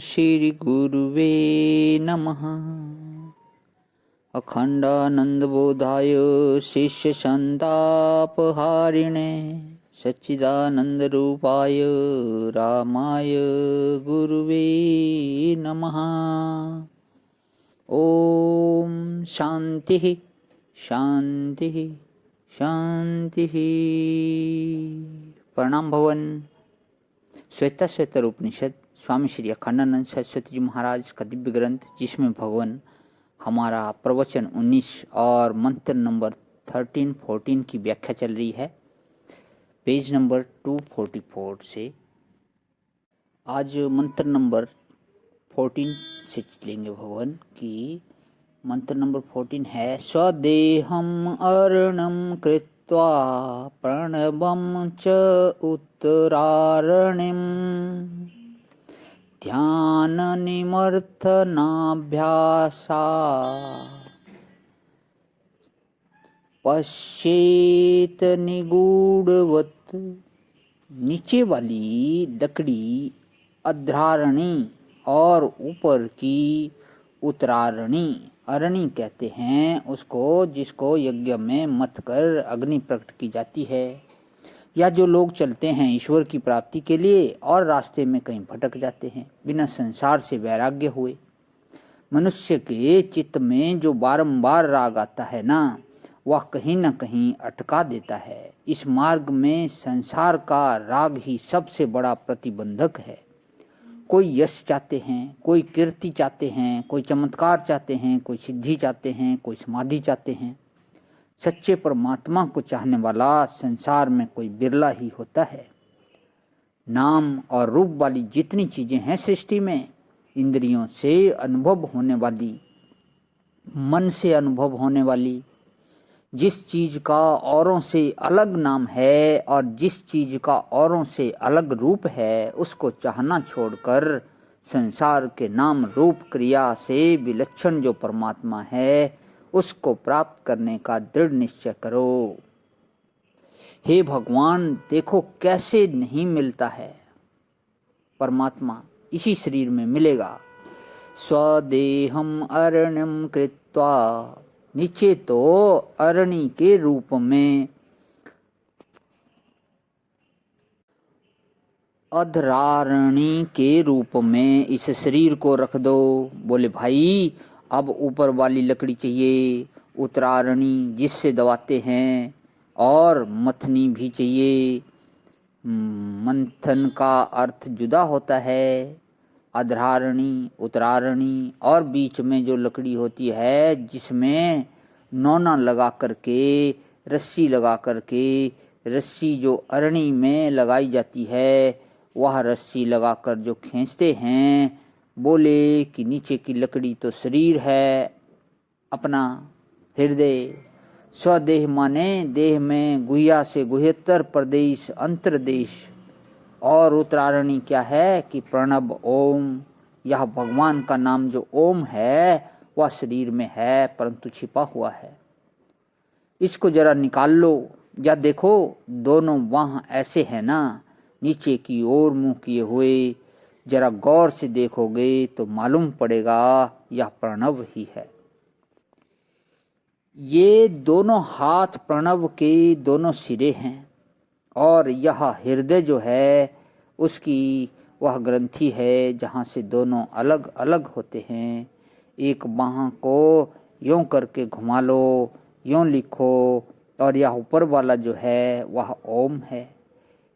श्रीगुरुवे नमः। अखण्डानन्दबोधाय शिष्यसन्तापहारिणे सच्चिदानन्दरूपाय रामाय गुरुवे नमः। ओम शांति शांति शांति। प्रणाम भवन। श्वेताश्वेतर उपनिषद स्वामी श्री अखंडानंद सरस्वती जी महाराज का दिव्य ग्रंथ, जिसमें भगवान हमारा प्रवचन 19 और मंत्र नंबर 13-14 की व्याख्या चल रही है, पेज नंबर 244 से। आज मंत्र नंबर 14 से लेंगे भगवान की। मंत्र नंबर 14 है, स्वदेहम अर्णम कृत्वा प्रणवम च उत्तरारणिम ध्यान निमर्थनाभ्यासा पश्चेत निगूढ़वत। नीचे वाली लकड़ी अध्रारणी और ऊपर की उत्तरारणी। अरणी कहते हैं उसको जिसको यज्ञ में मथ कर अग्नि प्रकट की जाती है, या जो लोग चलते हैं ईश्वर की प्राप्ति के लिए और रास्ते में कहीं भटक जाते हैं बिना संसार से वैराग्य हुए। मनुष्य के चित्त में जो बारंबार राग आता है ना, वह कहीं न कहीं अटका देता है। इस मार्ग में संसार का राग ही सबसे बड़ा प्रतिबंधक है। कोई यश चाहते हैं, कोई कीर्ति चाहते हैं, कोई चमत्कार चाहते हैं, कोई सिद्धि चाहते हैं, कोई समाधि चाहते हैं। सच्चे परमात्मा को चाहने वाला संसार में कोई बिरला ही होता है। नाम और रूप वाली जितनी चीजें हैं सृष्टि में, इंद्रियों से अनुभव होने वाली, मन से अनुभव होने वाली, जिस चीज का औरों से अलग नाम है और जिस चीज का औरों से अलग रूप है, उसको चाहना छोड़कर संसार के नाम रूप क्रिया से विलक्षण जो परमात्मा है उसको प्राप्त करने का दृढ़ निश्चय करो। हे भगवान, देखो कैसे नहीं मिलता है परमात्मा, इसी शरीर में मिलेगा। स्वदेहम अरणम कृत्वा, नीचे तो अरणी के रूप में, अधरारणी के रूप में इस शरीर को रख दो। बोले भाई अब ऊपर वाली लकड़ी चाहिए, उत्तरारणी जिससे दबाते हैं, और मथनी भी चाहिए। मंथन का अर्थ जुदा होता है। अधरारणी, उत्तरारणी, और बीच में जो लकड़ी होती है जिसमें नौना लगा करके, रस्सी लगा करके, रस्सी जो अरणी में लगाई जाती है, वह रस्सी लगाकर जो खींचते हैं, बोले कि नीचे की लकड़ी तो शरीर है अपना, हृदय। स्वदेह माने देह में गुह्या से गुह्यतर प्रदेश, अंतर्देश। और उत्तरारणी क्या है कि प्रणव ओम। यह भगवान का नाम जो ओम है वह शरीर में है परंतु छिपा हुआ है। इसको जरा निकाल लो, या देखो दोनों वहाँ ऐसे है ना, नीचे की ओर मुंह किए हुए। जरा गौर से देखोगे तो मालूम पड़ेगा यह प्रणव ही है। ये दोनों हाथ प्रणव के दोनों सिरे हैं, और यह हृदय जो है उसकी वह ग्रंथि है जहाँ से दोनों अलग अलग होते हैं। एक बाह को यूं करके घुमा लो, यूं लिखो, और यह ऊपर वाला जो है वह ओम है।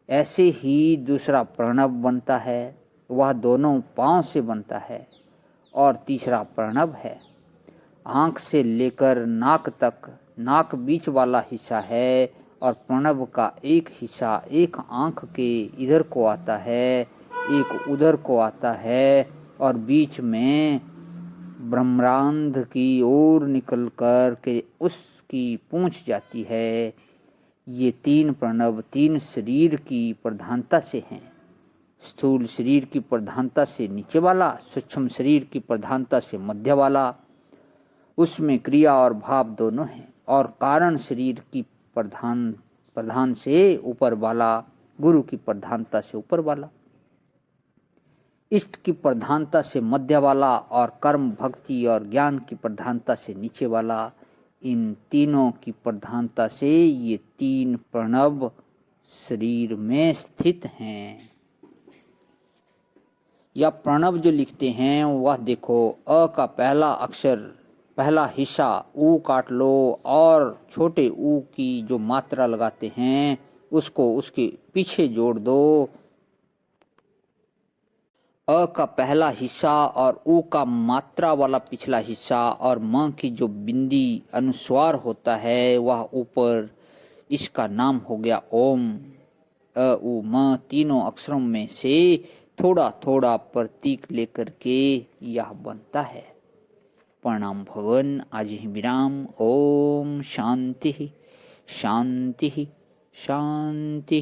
ऐसे ही दूसरा प्रणव बनता है, वह दोनों पांव से बनता है। और तीसरा प्रणव है, आँख से लेकर नाक तक, नाक बीच वाला हिस्सा है, और प्रणव का एक हिस्सा एक आँख के इधर को आता है, एक उधर को आता है, और बीच में ब्रह्मांड की ओर निकल कर के उसकी पूंछ जाती है। ये तीन प्रणव तीन शरीर की प्रधानता से हैं। स्थूल शरीर की प्रधानता से नीचे वाला, सूक्ष्म शरीर की प्रधानता से मध्य वाला, उसमें क्रिया और भाव दोनों हैं। और कारण शरीर की प्रधान से ऊपर वाला, गुरु की प्रधानता से ऊपर वाला। इष्ट की प्रधानता से मध्य वाला और कर्म भक्ति और ज्ञान की प्रधानता से नीचे वाला, इन तीनों की प्रधानता से ये तीन प्रणव शरीर में स्थित हैं। या प्रणव जो लिखते हैं वह देखो, अ का पहला अक्षर, पहला हिस्सा ऊ काट लो और छोटे ऊ की जो मात्रा लगाते हैं उसको उसके पीछे जोड़ दो। अ का पहला हिस्सा और ऊ का मात्रा वाला पिछला हिस्सा और म की जो बिंदी अनुस्वार होता है वह ऊपर, इसका नाम हो गया ओम। अ उ म तीनों अक्षरों में से थोड़ा थोड़ा प्रतीक लेकर के यह बनता है। प्रणाम भवन, आज ही विराम। ओम शांति शांति शांति।